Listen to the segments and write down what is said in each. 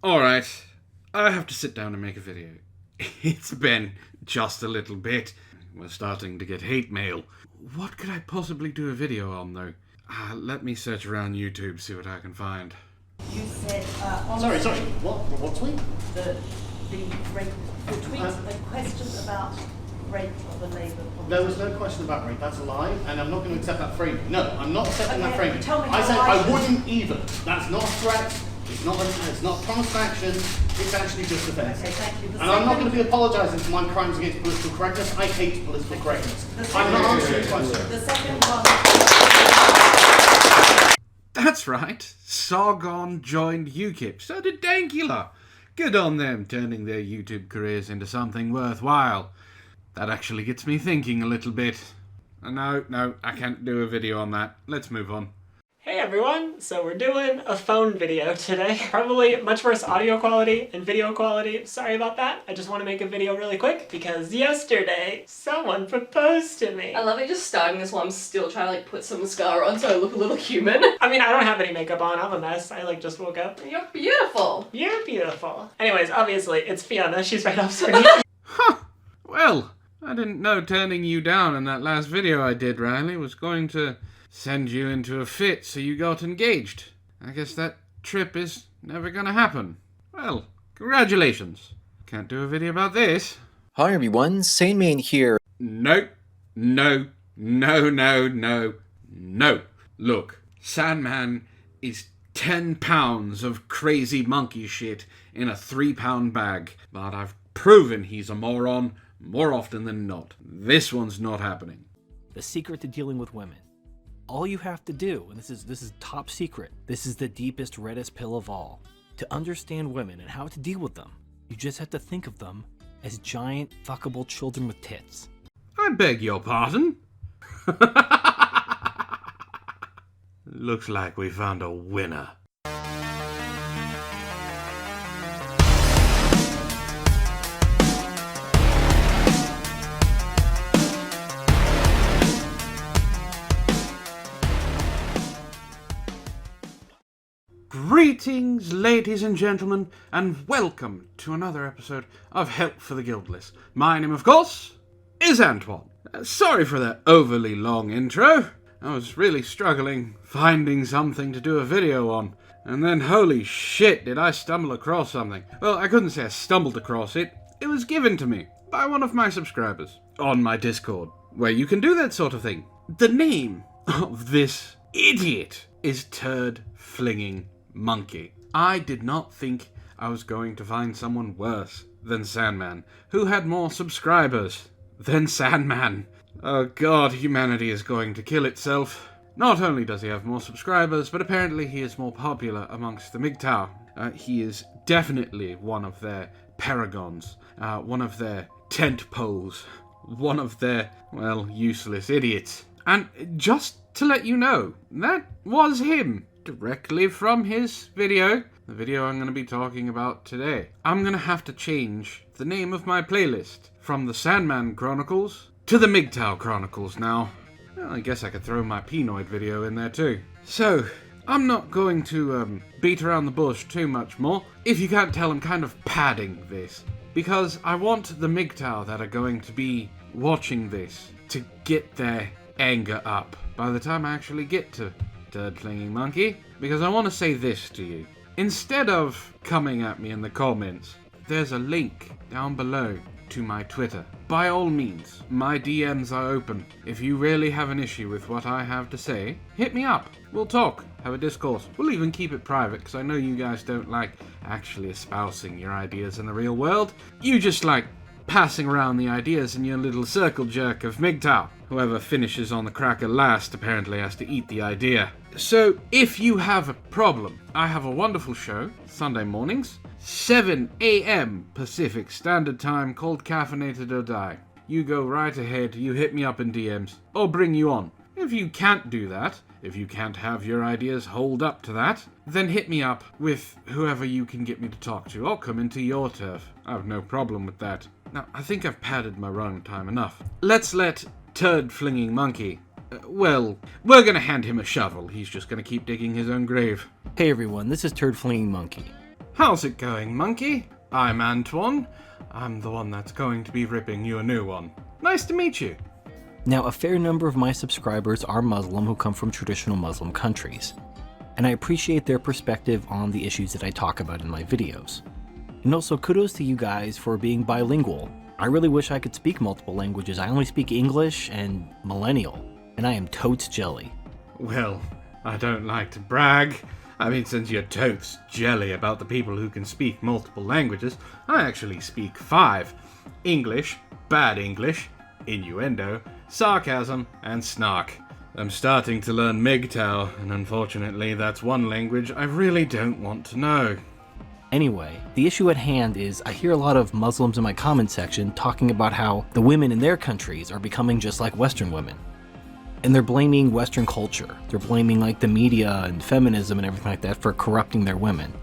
Alright, I have to sit down and make a video. It's been just a little bit. We're starting to get hate mail. What could I possibly do a video on, though? Let me search around YouTube, see what I can find. You said... Sorry. What tweet? The tweet, a question about rape of the Labour policy. There was no question about rape. That's a lie, and I'm not going to accept that framing. No, I'm not accepting that framing. Tell me I said how I wouldn't either. That's not a threat. It's not promised action. It's actually just offence. Okay, thank you. And I'm not going to be apologising for my crimes against political correctness. I hate political correctness. I'm not answering the question. The second one... That's right, Sargon joined UKIP, so did Dankula. Good on them, turning their YouTube careers into something worthwhile. That actually gets me thinking a little bit. No, I can't do a video on that. Let's move on. Hey everyone, so we're doing a phone video today. Probably much worse audio quality and video quality. Sorry about that. I just want to make a video really quick because yesterday someone proposed to me. I love it just starting this while I'm still trying to put some mascara on so I look a little human. I mean, I don't have any makeup on. I'm a mess. I just woke up. You're beautiful. You're beautiful. Anyways, obviously it's Fiona. She's right off screen. Huh. Well, I didn't know turning you down in that last video I did, Riley, was going to send you into a fit so you got engaged. I guess that trip is never gonna happen. Well, congratulations. Can't do a video about this. Hi everyone, Sane Man here. No. Look, Sandman is 10 pounds of crazy monkey shit in a 3-pound bag, but I've proven he's a moron more often than not. This one's not happening. The secret to dealing with women. All you have to do, and this is top secret, this is the deepest, reddest pill of all, to understand women and how to deal with them, you just have to think of them as giant, fuckable children with tits. I beg your pardon? Looks like we found a winner. Greetings, ladies and gentlemen, and welcome to another episode of Help for the Guildless. My name, of course, is Antoine. Sorry for that overly long intro. I was really struggling finding something to do a video on. And then, holy shit, did I stumble across something. Well, I couldn't say I stumbled across it. It was given to me by one of my subscribers on my Discord, where you can do that sort of thing. The name of this idiot is Turd Flinging Monkey. I did not think I was going to find someone worse than Sandman, who had more subscribers than Sandman. Oh god, humanity is going to kill itself. Not only does he have more subscribers, but apparently he is more popular amongst the MGTOW. He is definitely one of their paragons, one of their tent poles, one of their, well, useless idiots. And just to let you know, that was him. Directly from his video, the video I'm going to be talking about today. I'm going to have to change the name of my playlist from the Sandman Chronicles to the MGTOW Chronicles now. Well, I guess I could throw my Penoid video in there too. So, I'm not going to beat around the bush too much more. If you can't tell, I'm kind of padding this, because I want the MGTOW that are going to be watching this to get their anger up by the time I actually get to Turd Flinging Monkey, because I want to say this to you. Instead of coming at me in the comments, there's a link down below to my Twitter. By all means, my DMs are open. If you really have an issue with what I have to say, hit me up. We'll talk, have a discourse. We'll even keep it private, because I know you guys don't like actually espousing your ideas in the real world. You just like passing around the ideas in your little circle jerk of MGTOW. Whoever finishes on the cracker last apparently has to eat the idea. So, if you have a problem, I have a wonderful show, Sunday mornings, 7 a.m. Pacific Standard Time, called Caffeinated or Die. You go right ahead, you hit me up in DMs, I'll bring you on. If you can't do that, if you can't have your ideas hold up to that, then hit me up with whoever you can get me to talk to. I'll come into your turf. I have no problem with that. Now, I think I've padded my run time enough. Let's let Turd Flinging Monkey, well, we're gonna hand him a shovel. He's just gonna keep digging his own grave. Hey everyone, this is Turd Flinging Monkey. How's it going, monkey? I'm Antoine. I'm the one that's going to be ripping you a new one. Nice to meet you. Now, a fair number of my subscribers are Muslim who come from traditional Muslim countries, and I appreciate their perspective on the issues that I talk about in my videos. And also, kudos to you guys for being bilingual. I really wish I could speak multiple languages. I only speak English and Millennial, and I am totes jelly. Well, I don't like to brag. I mean, since you're totes jelly about the people who can speak multiple languages, I actually speak 5. English, bad English, innuendo, sarcasm, and snark. I'm starting to learn MGTOW, and unfortunately that's one language I really don't want to know. Anyway, the issue at hand is I hear a lot of Muslims in my comment section talking about how the women in their countries are becoming just like Western women. And they're blaming Western culture. They're blaming like the media and feminism and everything like that for corrupting their women.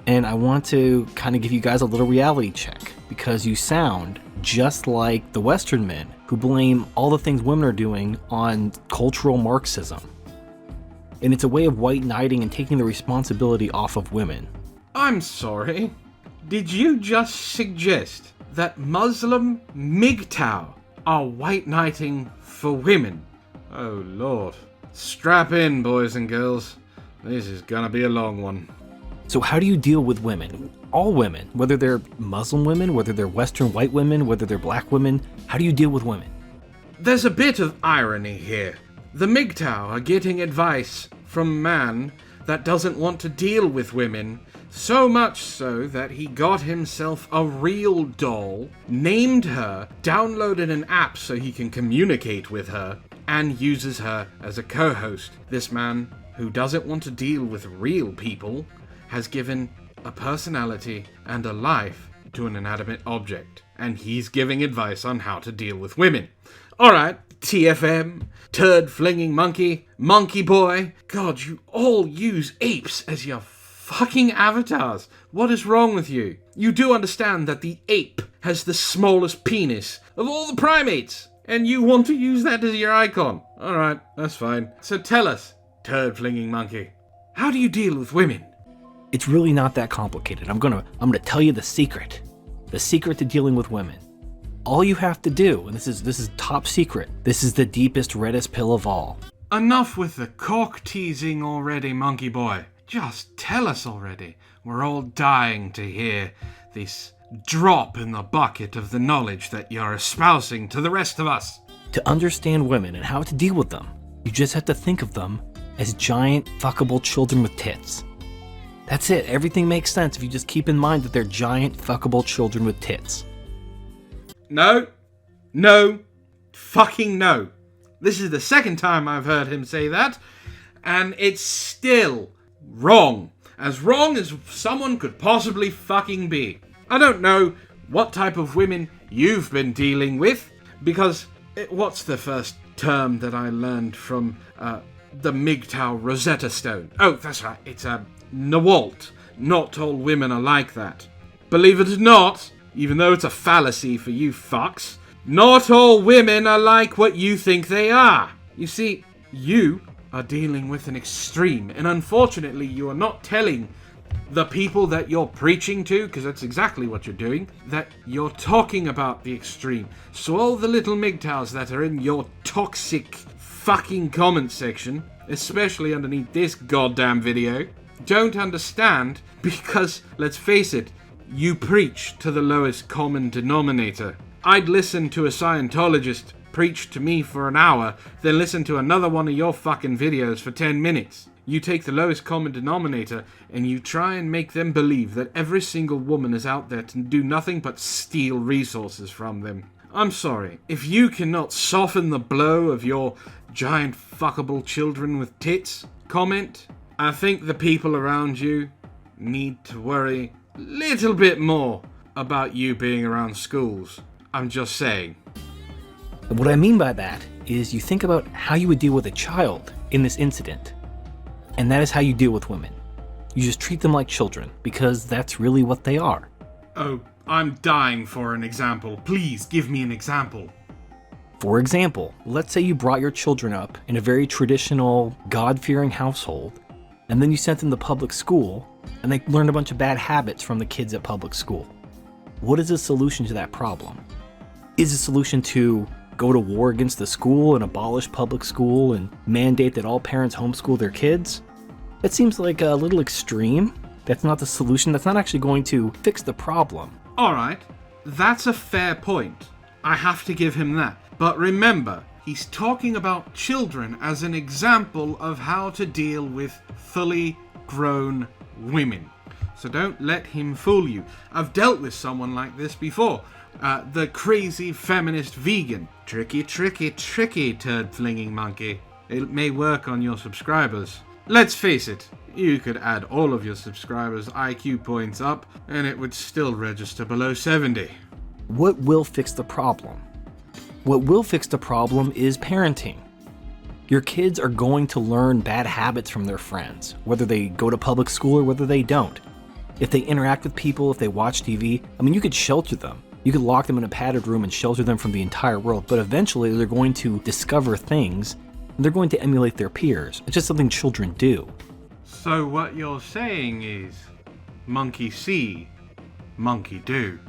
And I want to kind of give you guys a little reality check, because you sound just like the Western men who blame all the things women are doing on cultural Marxism. And it's a way of white knighting and taking the responsibility off of women. I'm sorry. Did you just suggest that Muslim MGTOW are white knighting for women? Oh lord. Strap in, boys and girls. This is gonna be a long one. So how do you deal with women? All women, whether they're Muslim women, whether they're Western white women, whether they're black women, how do you deal with women? There's a bit of irony here. The MGTOW are getting advice from a man that doesn't want to deal with women, so much so that he got himself a real doll, named her, downloaded an app so he can communicate with her, and uses her as a co-host. This man, who doesn't want to deal with real people, has given a personality and a life to an inanimate object, and he's giving advice on how to deal with women. Alright, TFM, Turd Flinging Monkey, Monkey Boy. God, you all use apes as your fucking avatars. What is wrong with you? You do understand that the ape has the smallest penis of all the primates, and you want to use that as your icon. Alright, that's fine. So tell us, Turd Flinging Monkey, how do you deal with women? It's really not that complicated. I'm gonna tell you the secret to dealing with women. All you have to do, and this is top secret, this is the deepest, reddest pill of all. Enough with the cock teasing already, Monkey Boy. Just tell us already. We're all dying to hear this drop in the bucket of the knowledge that you're espousing to the rest of us. To understand women and how to deal with them, you just have to think of them as giant, fuckable children with tits. That's it. Everything makes sense if you just keep in mind that they're giant, fuckable children with tits. No. No. Fucking no. This is the second time I've heard him say that, and it's still wrong. As wrong as someone could possibly fucking be. I don't know what type of women you've been dealing with, because what's the first term that I learned from the MGTOW Rosetta Stone? Oh, that's right. It's Nawalt. Not all women are like that. Believe it or not, even though it's a fallacy for you fucks, not all women are like what you think they are. You see, you are dealing with an extreme, and unfortunately you are not telling the people that you're preaching to, because that's exactly what you're doing, that you're talking about the extreme. So all the little MGTOWs that are in your toxic fucking comment section, especially underneath this goddamn video, don't understand, because, let's face it, you preach to the lowest common denominator. I'd listen to a Scientologist preach to me for an hour, then listen to another one of your fucking videos for 10 minutes. You take the lowest common denominator and you try and make them believe that every single woman is out there to do nothing but steal resources from them. I'm sorry, if you cannot soften the blow of your giant fuckable children with tits comment, I think the people around you need to worry a little bit more about you being around schools. I'm just saying. What I mean by that is you think about how you would deal with a child in this incident. And that is how you deal with women. You just treat them like children, because that's really what they are. Oh, I'm dying for an example. Please give me an example. For example, let's say you brought your children up in a very traditional, God-fearing household, and then you sent them to public school, and they learn a bunch of bad habits from the kids at public school. What is the solution to that problem? Is the solution to go to war against the school and abolish public school and mandate that all parents homeschool their kids? That seems like a little extreme. That's not the solution. That's not actually going to fix the problem. Alright, that's a fair point. I have to give him that. But remember, he's talking about children as an example of how to deal with fully grown women. So don't let him fool you. I've dealt with someone like this before. The crazy feminist vegan. Tricky, tricky, tricky, Turd Flinging Monkey. It may work on your subscribers. Let's face it, you could add all of your subscribers' IQ points up and it would still register below 70. What will fix the problem? What will fix the problem is parenting. Your kids are going to learn bad habits from their friends, whether they go to public school or whether they don't. If they interact with people, if they watch TV, you could shelter them. You could lock them in a padded room and shelter them from the entire world, but eventually they're going to discover things and they're going to emulate their peers. It's just something children do. So what you're saying is, monkey see, monkey do.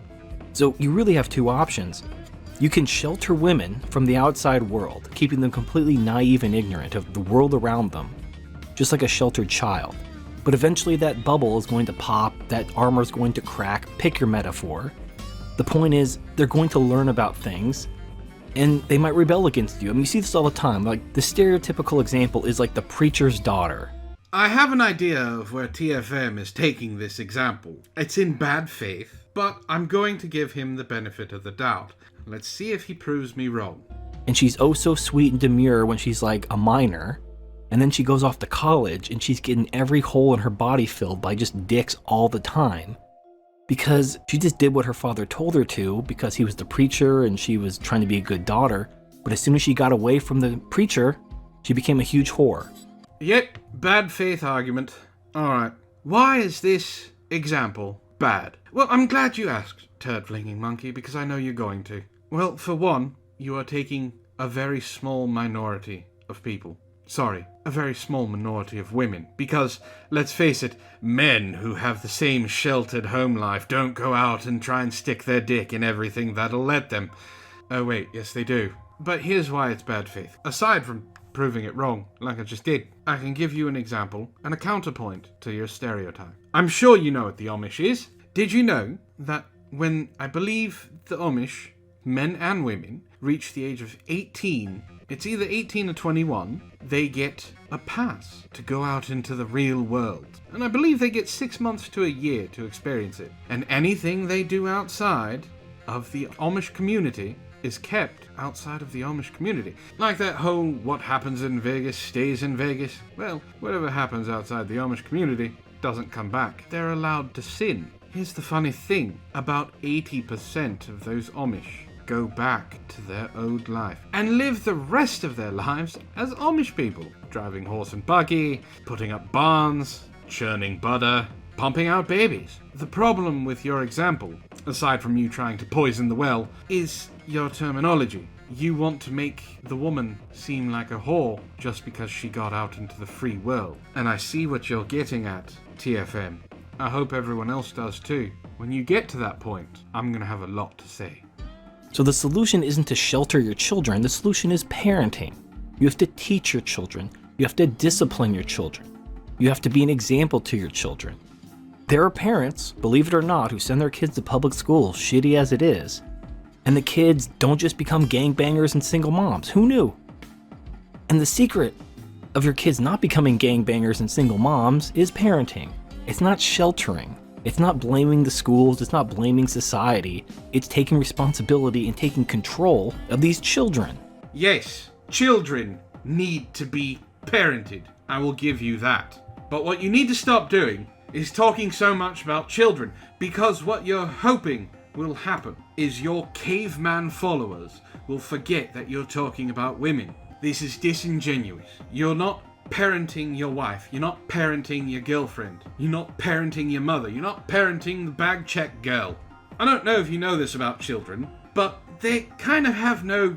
So you really have two options. You can shelter women from the outside world, keeping them completely naive and ignorant of the world around them, just like a sheltered child. But eventually that bubble is going to pop, that armor is going to crack, pick your metaphor. The point is, they're going to learn about things, and they might rebel against you. You see this all the time. Like, the stereotypical example is like the preacher's daughter. I have an idea of where TFM is taking this example. It's in bad faith, but I'm going to give him the benefit of the doubt. Let's see if he proves me wrong. And she's oh so sweet and demure when she's like a minor, and then she goes off to college and she's getting every hole in her body filled by just dicks all the time. Because she just did what her father told her to, because he was the preacher and she was trying to be a good daughter. But as soon as she got away from the preacher, she became a huge whore. Yep, bad faith argument. Alright, why is this example bad? Well, I'm glad you asked, Turd Flinging Monkey, because I know you're going to. Well, for one, you are taking a very small minority of people. Sorry, a very small minority of women. Because, let's face it, men who have the same sheltered home life don't go out and try and stick their dick in everything that'll let them. Oh wait, yes they do. But here's why it's bad faith. Aside from proving it wrong, like I just did, I can give you an example and a counterpoint to your stereotype. I'm sure you know what the Amish is. Did you know that when, I believe, the Amish, men and women, reach the age of 18, it's either 18 or 21, they get a pass to go out into the real world. And I believe they get 6 months to a year to experience it. And anything they do outside of the Amish community is kept outside of the Amish community. Like that whole what happens in Vegas stays in Vegas. Well, whatever happens outside the Amish community doesn't come back. They're allowed to sin. Here's the funny thing, about 80% of those Amish go back to their old life and live the rest of their lives as Amish people, driving horse and buggy, putting up barns, churning butter, pumping out babies. The problem with your example, aside from you trying to poison the well, is your terminology. You want to make the woman seem like a whore just because she got out into the free world. And I see what you're getting at, TFM. I hope everyone else does too. When you get to that point, I'm going to have a lot to say. So the solution isn't to shelter your children, the solution is parenting. You have to teach your children. You have to discipline your children. You have to be an example to your children. There are parents, believe it or not, who send their kids to public school, shitty as it is, and the kids don't just become gangbangers and single moms. Who knew? And the secret of your kids not becoming gangbangers and single moms is parenting. It's not sheltering. It's not blaming the schools. It's not blaming society. It's taking responsibility and taking control of these children. Yes, children need to be parented. I will give you that. But what you need to stop doing is talking so much about children, because what you're hoping will happen is your caveman followers will forget that you're talking about women. This is disingenuous. You're not parenting your wife. You're not parenting your girlfriend. You're not parenting your mother. You're not parenting the bag check girl. I don't know if you know this about children, but they kind of have no...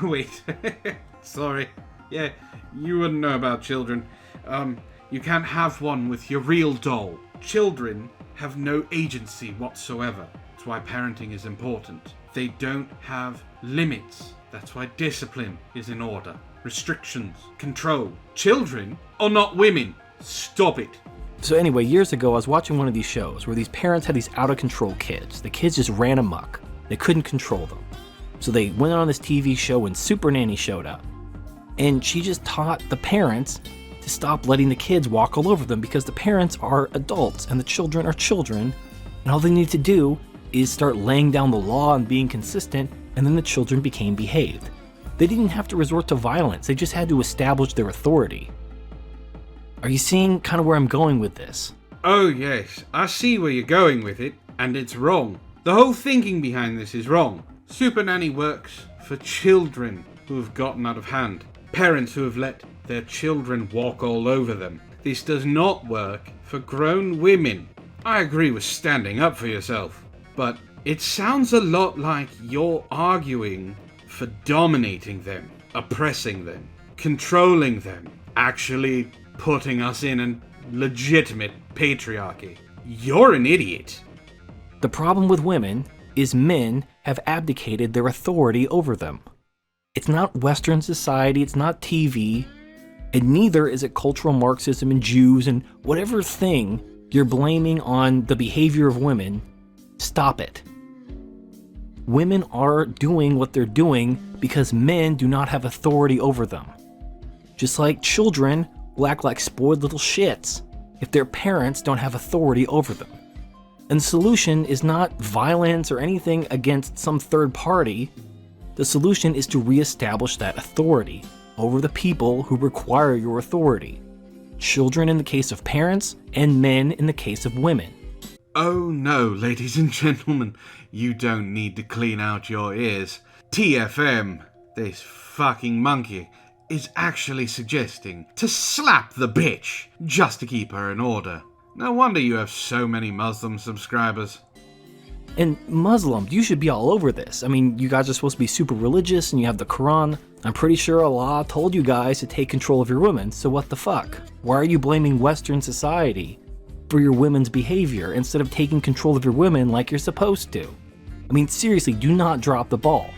Wait. Sorry. Yeah, you wouldn't know about children. You can't have one with your real doll. Children have no agency whatsoever. That's why parenting is important. They don't have limits. That's why discipline is in order. Restrictions, control. Children are not women. Stop it. So anyway, years ago, I was watching one of these shows where these parents had these out-of-control kids. The kids just ran amok. They couldn't control them. So they went on this TV show and Super Nanny showed up. And she just taught the parents to stop letting the kids walk all over them because the parents are adults and the children are children. And all they need to do is start laying down the law and being consistent, and then the children became behaved. They didn't have to resort to violence. They just had to establish their authority. Are you seeing kind of where I'm going with this? Oh yes, I see where you're going with it, and it's wrong. The whole thinking behind this is wrong. Super Nanny works for children who have gotten out of hand. Parents who have let their children walk all over them. This does not work for grown women. I agree with standing up for yourself, but it sounds a lot like you're arguing for dominating them, oppressing them, controlling them, actually putting us in a legitimate patriarchy. You're an idiot. The problem with women is men have abdicated their authority over them. It's not Western society, it's not TV, and neither is it cultural Marxism and Jews and whatever thing you're blaming on the behavior of women. Stop it. Women are doing what they're doing because men do not have authority over them. Just like children will act like spoiled little shits if their parents don't have authority over them. And the solution is not violence or anything against some third party. The solution is to reestablish that authority over the people who require your authority. Children in the case of parents, and men in the case of women. Oh no, ladies and gentlemen, you don't need to clean out your ears. TFM, this fucking monkey, is actually suggesting to slap the bitch just to keep her in order. No wonder you have so many Muslim subscribers. And Muslims, you should be all over this. I mean, you guys are supposed to be super religious and you have the Quran. I'm pretty sure Allah told you guys to take control of your women, so what the fuck? Why are you blaming Western society for your women's behavior instead of taking control of your women like you're supposed to? I mean, seriously, do not drop the ball.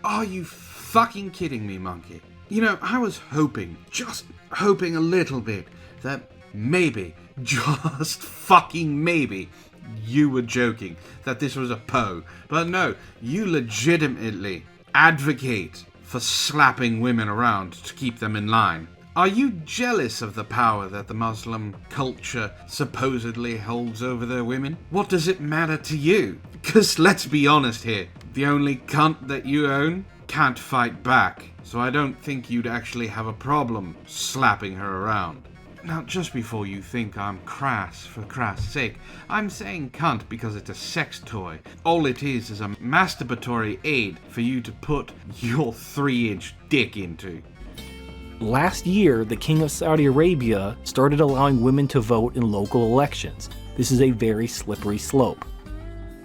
Are you fucking kidding me, monkey? You know, I was hoping, just hoping a little bit, that maybe, just fucking maybe, you were joking, that this was a Poe. But no, you legitimately advocate for slapping women around to keep them in line. Are you jealous of the power that the Muslim culture supposedly holds over their women? What does it matter to you? Because let's be honest here, the only cunt that you own can't fight back, so I don't think you'd actually have a problem slapping her around. Now, just before you think I'm crass for crass sake, I'm saying cunt because it's a sex toy. All it is a masturbatory aid for you to put your 3-inch dick into. Last year, the King of Saudi Arabia started allowing women to vote in local elections. This is a very slippery slope.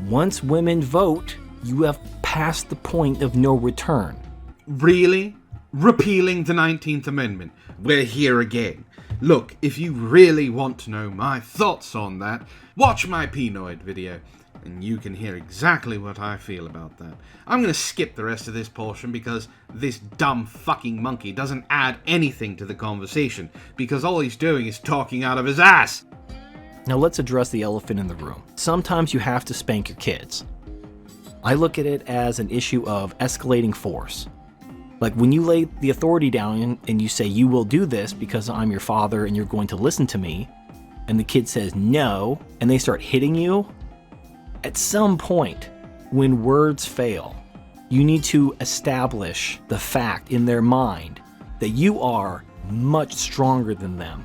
Once women vote, you have passed the point of no return. Really? Repealing the 19th Amendment? We're here again. Look, if you really want to know my thoughts on that, watch my Penoid video, and you can hear exactly what I feel about that. I'm going to skip the rest of this portion because this dumb fucking monkey doesn't add anything to the conversation, because all he's doing is talking out of his ass. Now let's address the elephant in the room. Sometimes you have to spank your kids. I look at it as an issue of escalating force. Like when you lay the authority down and you say, you will do this because I'm your father and you're going to listen to me, and the kid says no, and they start hitting you, at some point, when words fail, you need to establish the fact in their mind that you are much stronger than them,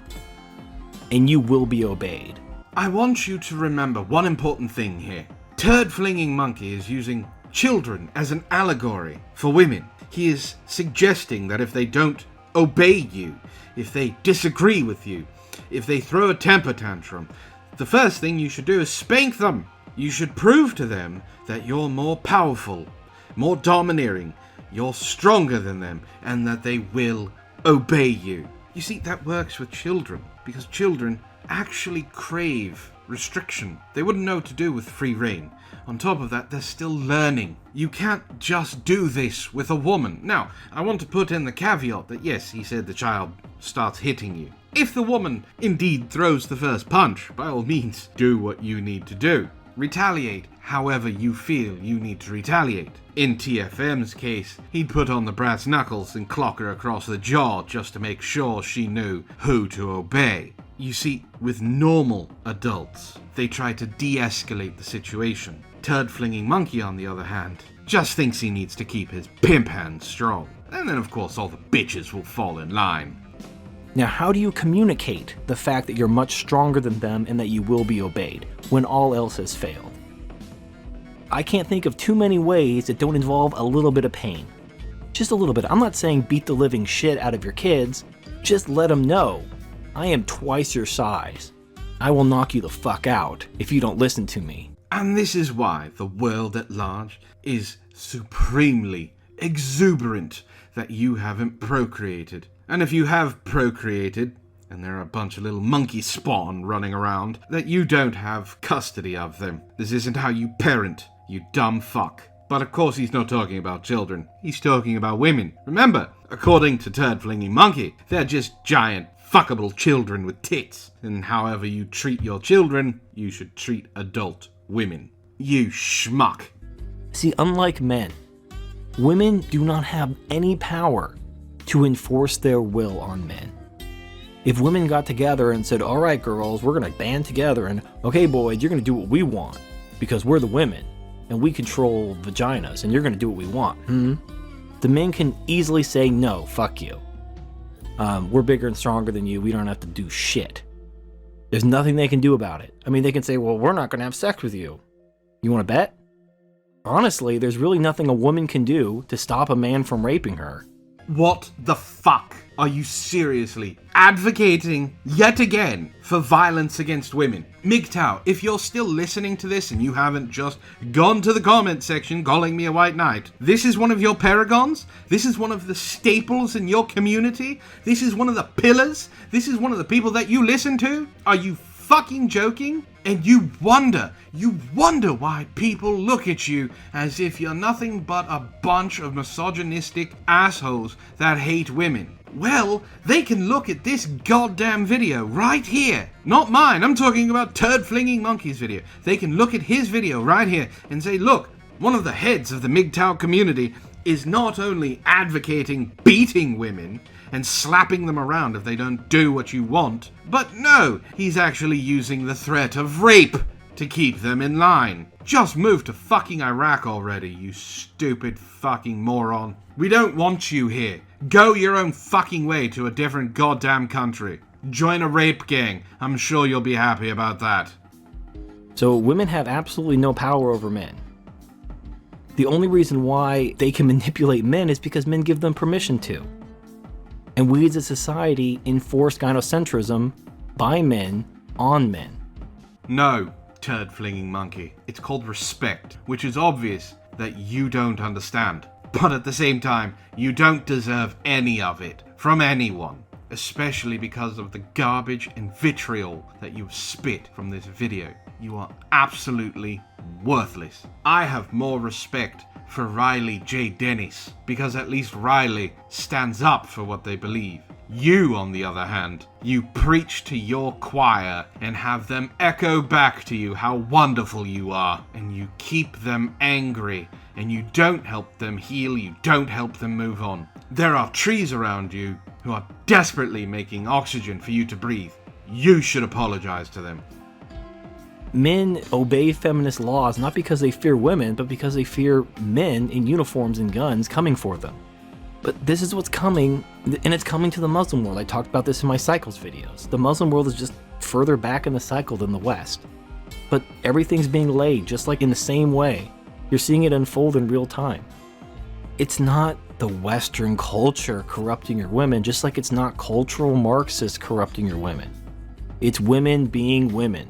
and you will be obeyed. I want you to remember one important thing here. Turd Flinging Monkey is using children as an allegory for women. He is suggesting that if they don't obey you, if they disagree with you, if they throw a temper tantrum, the first thing you should do is spank them. You should prove to them that you're more powerful, more domineering, you're stronger than them, and that they will obey you. You see, that works with children, because children actually crave restriction. They wouldn't know what to do with free reign. On top of that, they're still learning. You can't just do this with a woman. Now, I want to put in the caveat that yes, he said the child starts hitting you. If the woman indeed throws the first punch, by all means, do what you need to do. Retaliate however you feel you need to retaliate. In TFM's case, he'd put on the brass knuckles and clock her across the jaw just to make sure she knew who to obey. You see, with normal adults, they try to de-escalate the situation. Turd Flinging Monkey, on the other hand, just thinks he needs to keep his pimp hand strong. And then, of course, all the bitches will fall in line. Now, how do you communicate the fact that you're much stronger than them and that you will be obeyed when all else has failed? I can't think of too many ways that don't involve a little bit of pain. Just a little bit. I'm not saying beat the living shit out of your kids. Just let them know, I am twice your size. I will knock you the fuck out if you don't listen to me. And this is why the world at large is supremely exuberant that you haven't procreated. And if you have procreated, and there are a bunch of little monkey spawn running around, that you don't have custody of them. This isn't how you parent, you dumb fuck. But of course he's not talking about children, he's talking about women. Remember, according to Turd Flinging Monkey, they're just giant fuckable children with tits. And however you treat your children, you should treat adult women. You schmuck. See, unlike men, women do not have any power to enforce their will on men. If women got together and said, all right, girls, we're going to band together and, okay, boys, you're going to do what we want because we're the women and we control vaginas and you're going to do what we want. The men can easily say, no, fuck you. We're bigger and stronger than you. We don't have to do shit. There's nothing they can do about it. I mean, they can say, well, we're not going to have sex with you. You want to bet? Honestly, there's really nothing a woman can do to stop a man from raping her. What the fuck? Are you seriously advocating yet again for violence against women? MGTOW, if you're still listening to this and you haven't just gone to the comment section calling me a white knight, this is one of your paragons? This is one of the staples in your community? This is one of the pillars? This is one of the people that you listen to? Are you fucking joking? And you wonder why people look at you as if you're nothing but a bunch of misogynistic assholes that hate women. Well, they can look at this goddamn video right here. Not mine, I'm talking about Turd Flinging Monkey's video. They can look at his video right here and say, look, one of the heads of the MGTOW community is not only advocating beating women and slapping them around if they don't do what you want, but no, he's actually using the threat of rape to keep them in line. Just move to fucking Iraq already, you stupid fucking moron. We don't want you here. Go your own fucking way to a different goddamn country. Join a rape gang. I'm sure you'll be happy about that. So women have absolutely no power over men. The only reason why they can manipulate men is because men give them permission to. And we as a society enforce gynocentrism by men on men. No, Turd Flinging Monkey. It's called respect, which is obvious that you don't understand. But at the same time, you don't deserve any of it from anyone. Especially because of the garbage and vitriol that you've spit from this video. You are absolutely worthless. I have more respect for Riley J. Dennis, because at least Riley stands up for what they believe. You, on the other hand, you preach to your choir and have them echo back to you how wonderful you are, and you keep them angry, and you don't help them heal, you don't help them move on. There are trees around you who are desperately making oxygen for you to breathe. You should apologize to them. Men obey feminist laws not because they fear women, but because they fear men in uniforms and guns coming for them. But this is what's coming, and it's coming to the Muslim world. I talked about this in my cycles videos. The Muslim world is just further back in the cycle than the West. But everything's being laid just like in the same way. You're seeing it unfold in real time. It's not the Western culture corrupting your women, just like it's not cultural Marxists corrupting your women. It's women being women.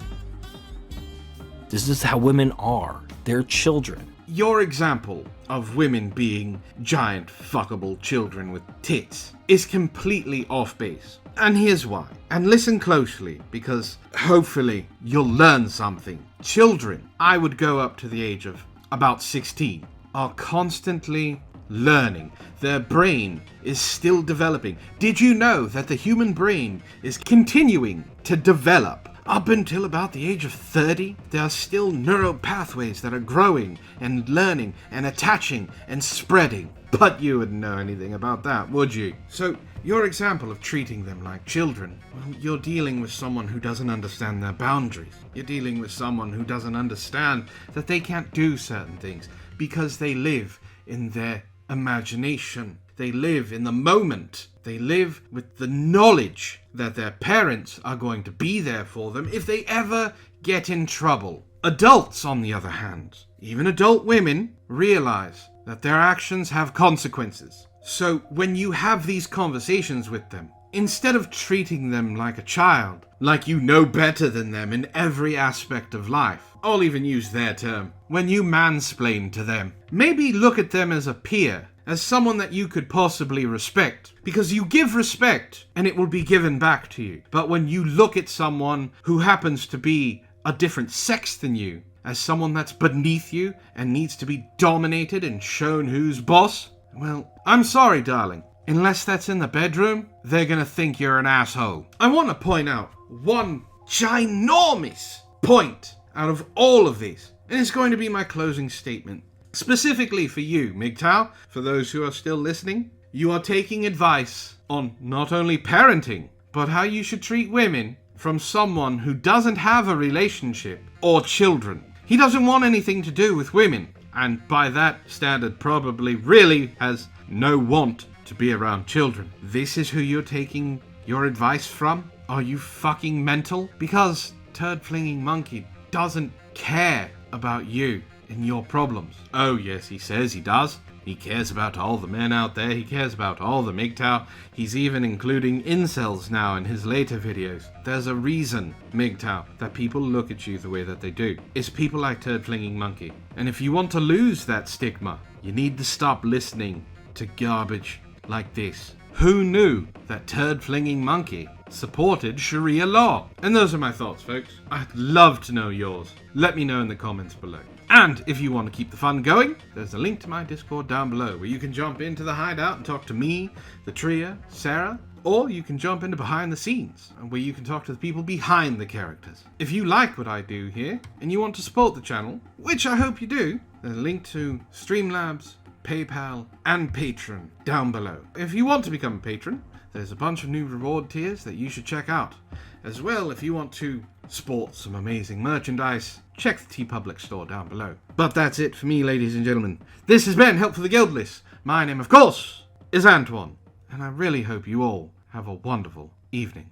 This is how women are. They're children. Your example of women being giant fuckable children with tits is completely off base. And here's why. And listen closely, because hopefully you'll learn something. Children, I would go up to the age of about 16, are constantly learning. Their brain is still developing. Did you know that the human brain is continuing to develop? Up until about the age of 30, there are still neural pathways that are growing and learning and attaching and spreading. But you wouldn't know anything about that, would you? So, your example of treating them like children, well, you're dealing with someone who doesn't understand their boundaries. You're dealing with someone who doesn't understand that they can't do certain things because they live in their imagination. They live in the moment. They live with the knowledge that their parents are going to be there for them if they ever get in trouble. Adults, on the other hand, even adult women, realize that their actions have consequences. So when you have these conversations with them, instead of treating them like a child, like you know better than them in every aspect of life, I'll even use their term, when you mansplain to them, maybe look at them as a peer, as someone that you could possibly respect, because you give respect and it will be given back to you. But when you look at someone who happens to be a different sex than you, as someone that's beneath you and needs to be dominated and shown who's boss, well, I'm sorry, darling. Unless that's in the bedroom, they're gonna think you're an asshole. I want to point out one ginormous point out of all of these, and it's going to be my closing statement. Specifically for you, MGTOW, for those who are still listening, you are taking advice on not only parenting, but how you should treat women from someone who doesn't have a relationship or children. He doesn't want anything to do with women, and by that standard probably really has no want to be around children. This is who you're taking your advice from? Are you fucking mental? Because Turd Flinging Monkey doesn't care about you and your problems. Oh yes, he says he does. He cares about all the men out there. He cares about all the MGTOW. He's even including incels now in his later videos. There's a reason, MGTOW, that people look at you the way that they do. It's people like Turd Flinging Monkey. And if you want to lose that stigma, you need to stop listening to garbage like this. Who knew that Turd Flinging Monkey supported Sharia law? And those are my thoughts, folks. I'd love to know yours. Let me know in the comments below. And if you want to keep the fun going, there's a link to my Discord down below where you can jump into the hideout and talk to me, the trio, Sarah, or you can jump into behind the scenes where you can talk to the people behind the characters. If you like what I do here and you want to support the channel, which I hope you do, there's a link to Streamlabs, PayPal, and Patreon down below. If you want to become a patron, there's a bunch of new reward tiers that you should check out. As well, if you want to sport some amazing merchandise, check the TeePublic store down below. But that's it for me, ladies and gentlemen. This has been Help for the Guildless. My name, of course, is Antoine, and I really hope you all have a wonderful evening.